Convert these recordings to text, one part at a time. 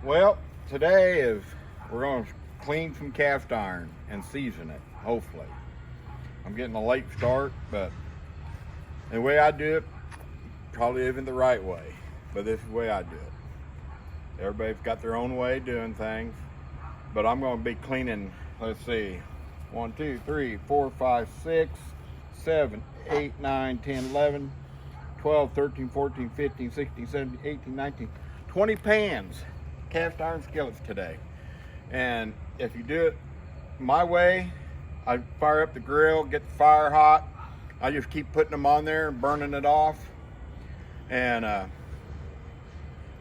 Well, today is we're going to clean some cast iron and season it, hopefully. I'm getting a late start, but the way I do it probably isn't the right way, but this is the way I do it. Everybody's got their own way of doing things, but I'm going to be cleaning, let's see, 1, 2, 3, 4, 5, 6, 7, 8, 9, 10, 11, 12, 13, 14, 15, 16, 17, 18, 19, 20 pans, cast iron skillets today. And if you do it my way, I fire up the grill, get the fire hot. I just keep putting them on there and burning it off. And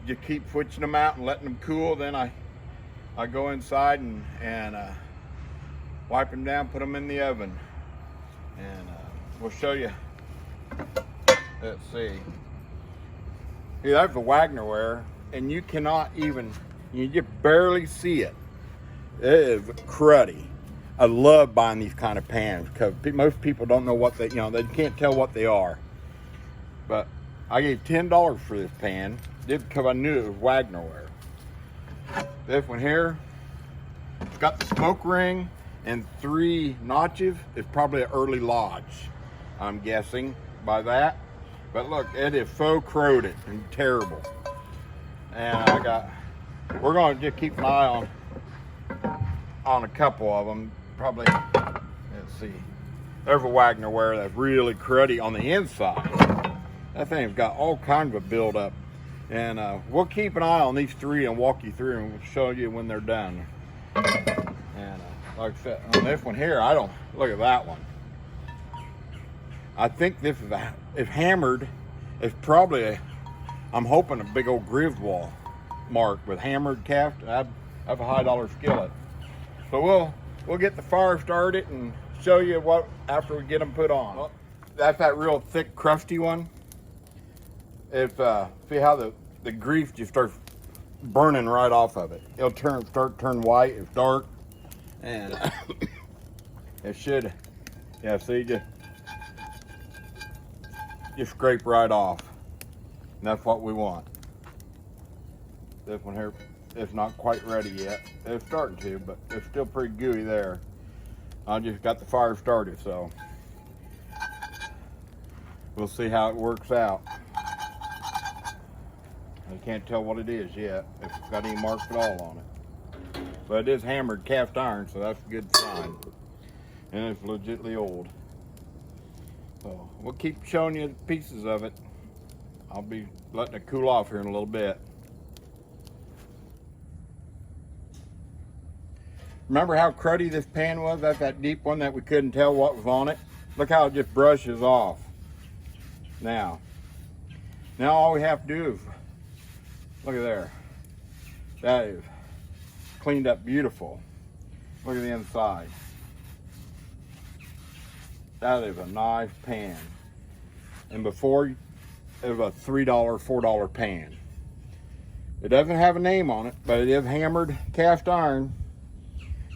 just keep switching them out and letting them cool. Then I go inside and wipe them down, put them in the oven. And we'll show you. Let's see. See, that's the Wagner ware, and you cannot even, you just barely see it. It is cruddy. I love buying these kind of pans because most people don't know what they, they can't tell what they are. But I gave $10 for this pan just because I knew it was Wagner ware. This one here, it's got the smoke ring and 3 notches. It's probably an early lodge, I'm guessing by that. But look, it is so corroded and terrible. And we're going to just keep an eye on a couple of them. Probably, let's see. There's a Wagner ware that's really cruddy on the inside. That thing's got all kinds of buildup. And we'll keep an eye on these 3 and walk you through and we'll show you when they're done. And like I said, on this one here, look at that one. I think this is if hammered, it's probably I'm hoping a big old Griswold mark with hammered cast. I have a high dollar skillet. So we'll get the fire started and show you what after we get them put on. Well, that's that real thick, crusty one. If see how the grease just starts burning right off of it. It'll turn white. It's dark, and it should. Yeah, see, just scrape right off. And that's what we want. This one here is not quite ready yet. It's starting to, but it's still pretty gooey there. I just got the fire started, so we'll see how it works out. I can't tell what it is yet, if it's got any marks at all on it. But it is hammered cast iron, so that's a good sign. And it's legitimately old. So we'll keep showing you pieces of it. I'll be letting it cool off here in a little bit. Remember how cruddy this pan was? That's that deep one that we couldn't tell what was on it. Look how it just brushes off. Now all we have to do is, look at there. That is cleaned up beautiful. Look at the inside. That is a nice pan. And before, it was a $3, $4 pan. It doesn't have a name on it, but it is hammered cast iron.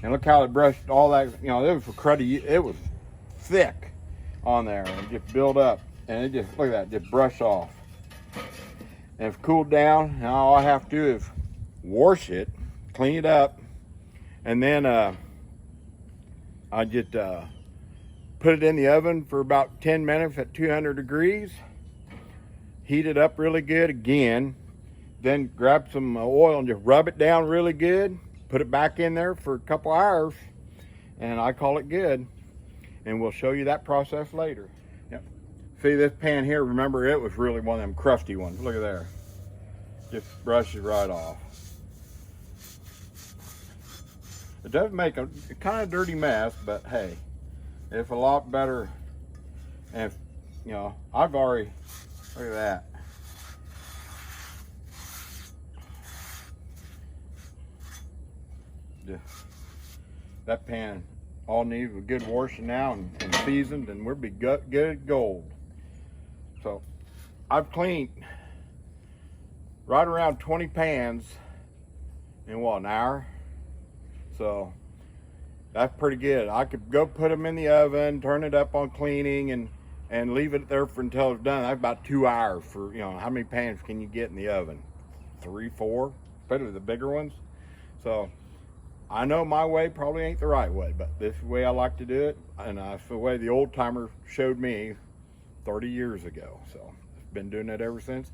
And look how it brushed all that, it was cruddy, it was thick on there and just built up. And it just, look at that, just brush off. And if cooled down, now all I have to do is wash it, clean it up, and then I just put it in the oven for about 10 minutes at 200 degrees. Heat it up really good again. Then grab some oil and just rub it down really good. Put it back in there for a couple hours, and I call it good. And we'll show you that process later. Yep. See this pan here, remember it was really one of them crusty ones. Look at there. Just brushes right off. It does make a kind of dirty mess, but hey, it's a lot better. And I've already, look at that. That pan all needs a good washing now and seasoned, and we'll be good gold. So I've cleaned right around 20 pans in what, an hour? So that's pretty good. I could go put them in the oven, turn it up on cleaning, and leave it there until it's done. That's about 2 hours for, how many pans can you get in the oven? 3, 4? especially the bigger ones. So I know my way probably ain't the right way, but this is the way I like to do it, and it's the way the old timer showed me 30 years ago. So I've been doing it ever since.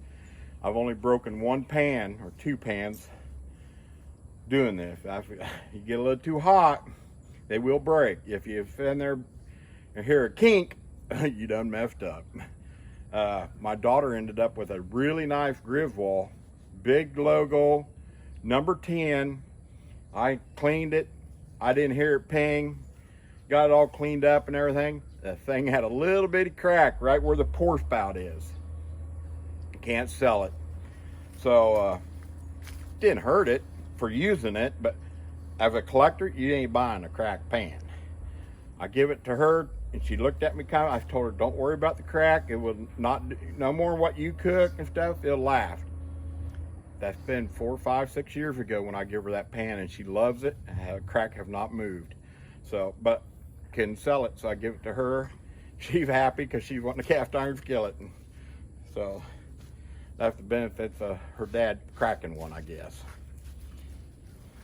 I've only broken one pan or two pans doing this. You get a little too hot, they will break. If you stand there and hear a kink, you done messed up. My daughter ended up with a really nice Griswold, big logo, number 10. I cleaned it. I didn't hear it ping. Got it all cleaned up and everything. The thing had a little bitty crack right where the pour spout is. Can't sell it. So, didn't hurt it for using it, but as a collector, you ain't buying a cracked pan. I give it to her, and she looked at me kind of, I told her, don't worry about the crack. It will not, no more than what you cook and stuff, it'll last. That's been 4, 5, 6 years ago when I give her that pan, and she loves it. The crack have not moved. So, but can sell it, so I give it to her. She's happy because she's wanting a cast iron skillet. And so that's the benefits of her dad cracking one, I guess.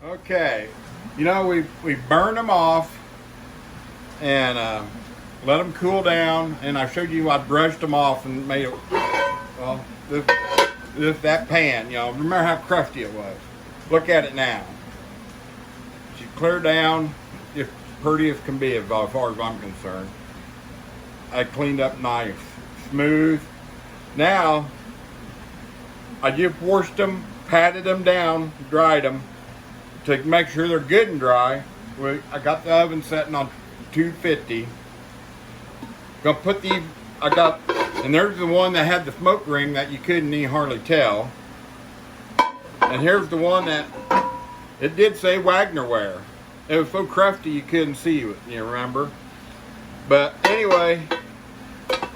Okay, you know, we burned them off and let them cool down, and I showed you I brushed them off and made it, well, that pan, you know, remember how crusty it was. Look at it now. She's clear down, just pretty as can be as far as I'm concerned. I cleaned up nice, smooth. Now, I just washed them, patted them down, dried them to make sure they're good and dry. I got the oven setting on 250. Gonna put these, and there's the one that had the smoke ring that you couldn't even hardly tell. And here's the one that, it did say Wagner ware. It was so crusty you couldn't see it, you remember? But anyway,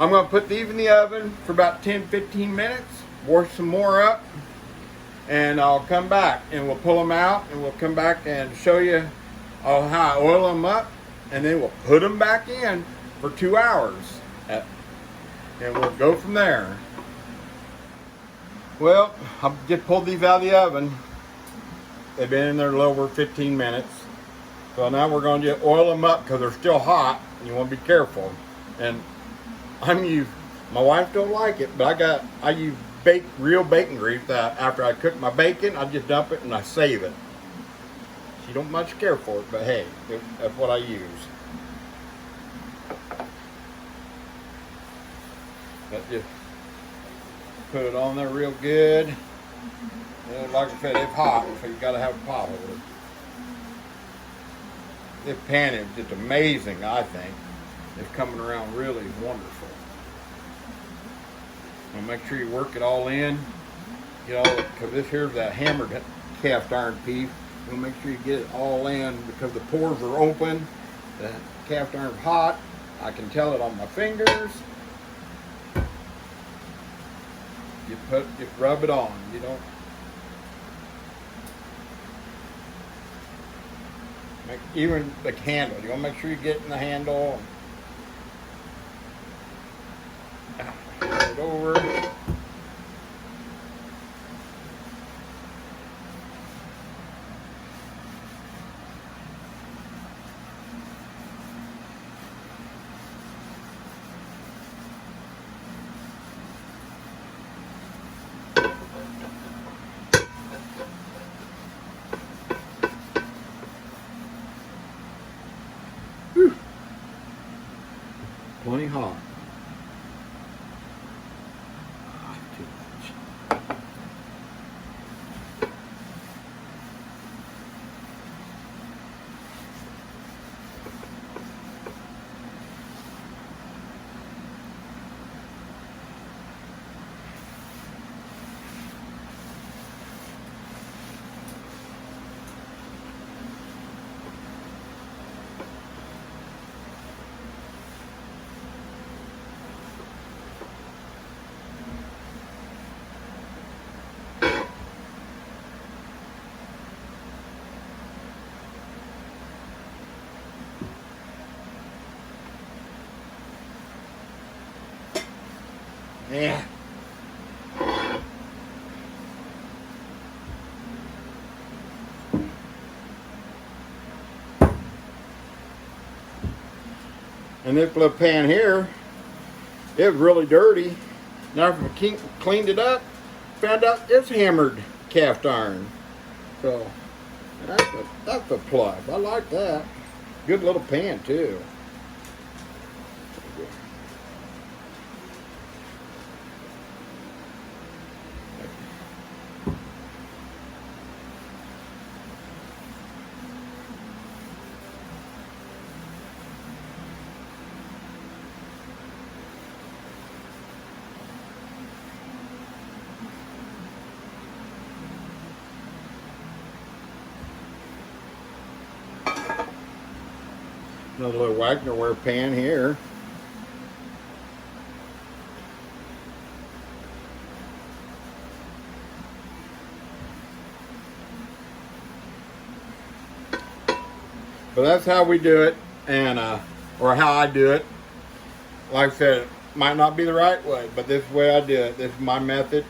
I'm gonna put these in the oven for about 10-15 minutes, wash some more up, and I'll come back and we'll pull them out and we'll come back and show you how I oil them up, and then we'll put them back in for 2 hours. And we'll go from there. Well, I've just pulled these out of the oven. They've been in there a little over 15 minutes. So now we're going to just oil them up because they're still hot. And you want to be careful. And my wife don't like it, but I use real bacon grease that after I cook my bacon, I just dump it and I save it. She don't much care for it, but hey, that's what I use. But just put it on there real good. And like I said, it's hot, so you gotta have a pot over it. This pan is just amazing, I think. It's coming around really wonderful. And make sure you work it all in, you know, because this here's that hammered cast iron piece. You'll make sure you get it all in because the pores are open. The cast iron's hot. I can tell it on my fingers. Just rub it on. You don't even the handle. You want to make sure you get in the handle. Put it over. Plenty hot. Too much. Yeah. And this little pan here, it was really dirty. Now if I cleaned it up, found out it's hammered cast iron. So that's a plus. I like that. Good little pan too. Another little Wagner ware pan here. But that's how we do it, and or how I do it. Like I said, it might not be the right way, but this is the way I do it. This is my method,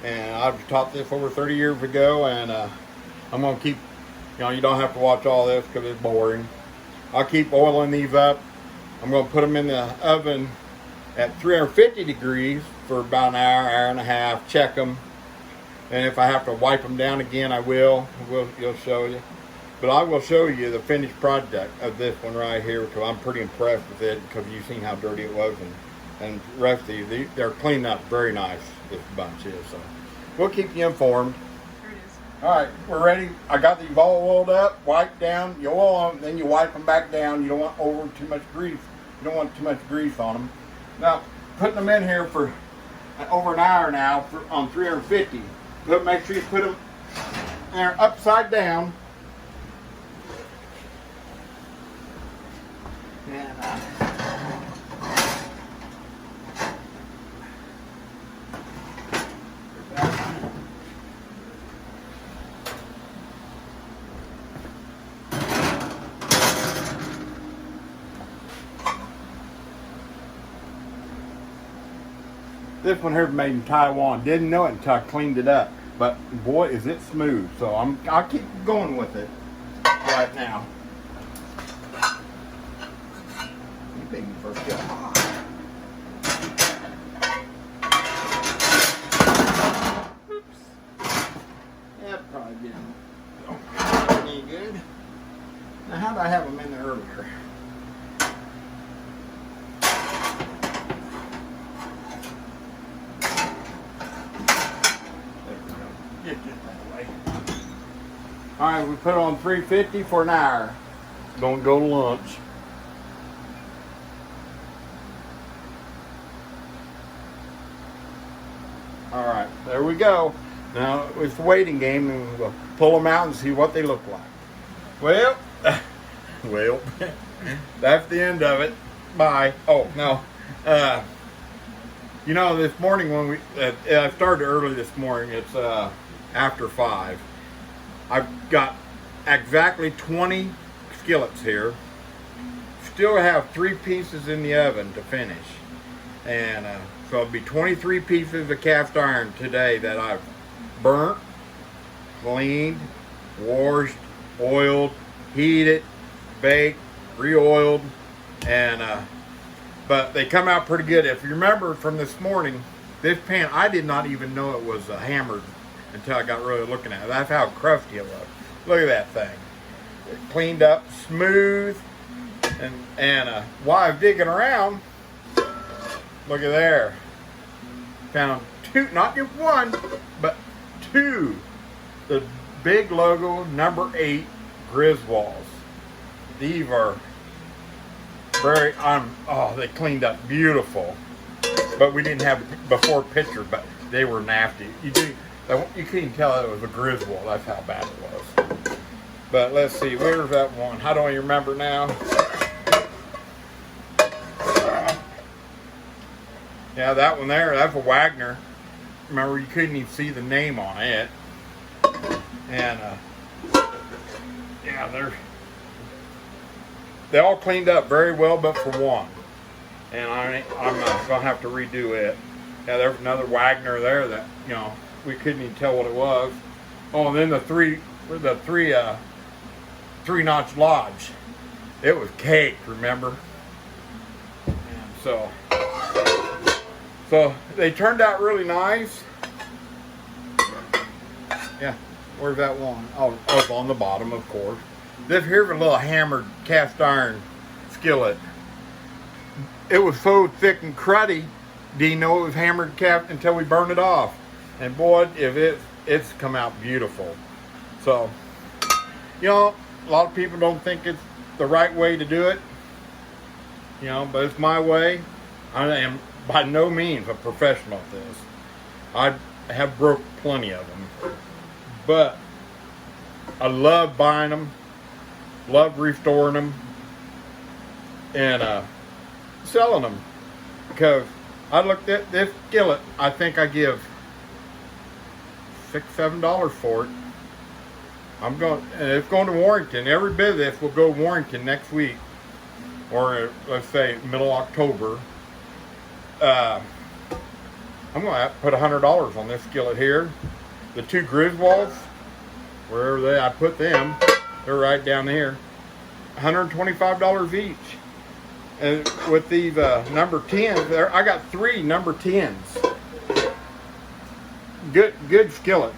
and I've taught this over 30 years ago, and I'm gonna keep. You don't have to watch all this because it's boring. I'll keep oiling these up. I'm going to put them in the oven at 350 degrees for about an hour, hour and a half. Check them. And if I have to wipe them down again, I will. You'll show you. But I will show you the finished product of this one right here because I'm pretty impressed with it because you've seen how dirty it was. And the rest of these, they're cleaned up very nice, this bunch is. So we'll keep you informed. All right, we're ready. I got these all oiled up, wiped down. You oil them, then you wipe them back down. You don't want too much grease. You don't want too much grease on them. Now, putting them in here for over an hour now on 350. Make sure you put them there upside down. And this one here made in Taiwan. Didn't know it until I cleaned it up. But boy, is it smooth. So I'll keep going with it right now. You think you first get hot. Oops. Yeah, probably didn't. Ain't good. Now how did I have them in there earlier? All right, we put it on 350 for an hour. Don't go to lunch. All right, there we go. Now it's the waiting game, and we'll pull them out and see what they look like. Well, that's the end of it. Bye. Oh no, this morning when I started early this morning. It's after 5. I've got exactly 20 skillets here. Still have 3 pieces in the oven to finish. And so it'll be 23 pieces of cast iron today that I've burnt, cleaned, washed, oiled, heated, baked, re-oiled, and but they come out pretty good. If you remember from this morning, this pan, I did not even know it was hammered until I got really looking at it. That's how crusty it was. Look at that thing. It cleaned up, smooth, and while I was digging around, look at there. Found 2, not just 1, but 2. The big logo, number 8 Griswolds. These are very, they cleaned up beautiful. But we didn't have before picture, but they were nasty. You couldn't tell it was a Griswold. That's how bad it was. But let's see, where's that one? I don't even remember now. Yeah, that one there, that's a Wagner. Remember, you couldn't even see the name on it. And, yeah, they all cleaned up very well, but for one. And I'm going to have to redo it. Yeah, there's another Wagner there that, we couldn't even tell what it was. Oh, and then the three-notch lodge. It was caked, remember? So they turned out really nice. Yeah, where's that one? Oh, up on the bottom, of course. This here's a little hammered cast iron skillet. It was so thick and cruddy, didn't know it was hammered cast until we burned it off. And boy, if it's come out beautiful. So, you know, a lot of people don't think it's the right way to do it, you know, but it's my way. I am by no means a professional at this. I have broke plenty of them, but I love buying them, love restoring them, and selling them, because I looked at this skillet. I think I give $6-7 for it. And it's going to Warrington. Every bit of this will go to Warrington next week, or let's say middle October. I'm going to put $100 on this skillet here. The two Griswolds, wherever I put them, they're right down here. $125 each. And with these number 10s, I got 3 number 10s. Good skillets.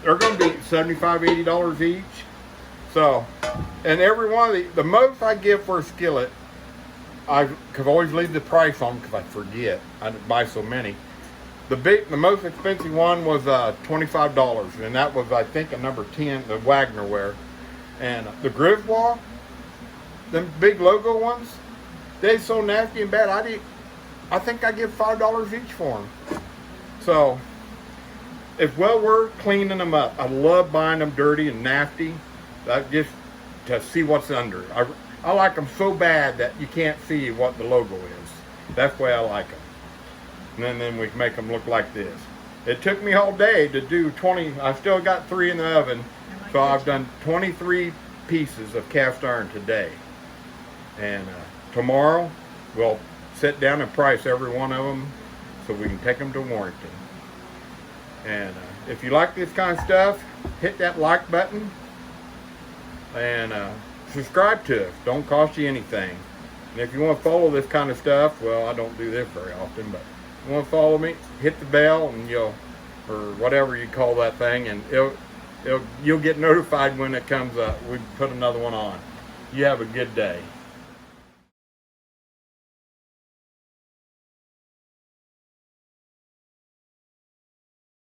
They're going to be $75-80 each. So, and every one of the most I give for a skillet, I could always leave the price on because I forget. I buy so many. The most expensive one was $25, and that was, I think, a number 10, the Wagner ware. And the Griswold, them big logo ones, they're so nasty and bad. I think I give $5 each for them. So it's well worth cleaning them up. I love buying them dirty and nasty. Just to see what's under. I like them so bad that you can't see what the logo is. That's the way I like them. And then we make them look like this. It took me all day to do 20. I still got 3 in the oven, so I've done 23 pieces of cast iron today. And tomorrow we'll sit down and price every one of them so we can take them to Warrington. And if you like this kind of stuff, hit that like button and subscribe to us. Don't cost you anything. And if you want to follow this kind of stuff, well, I don't do this very often, but if you want to follow me, hit the bell and or whatever you call that thing, and you'll get notified when it comes up. We put another one on. You have a good day.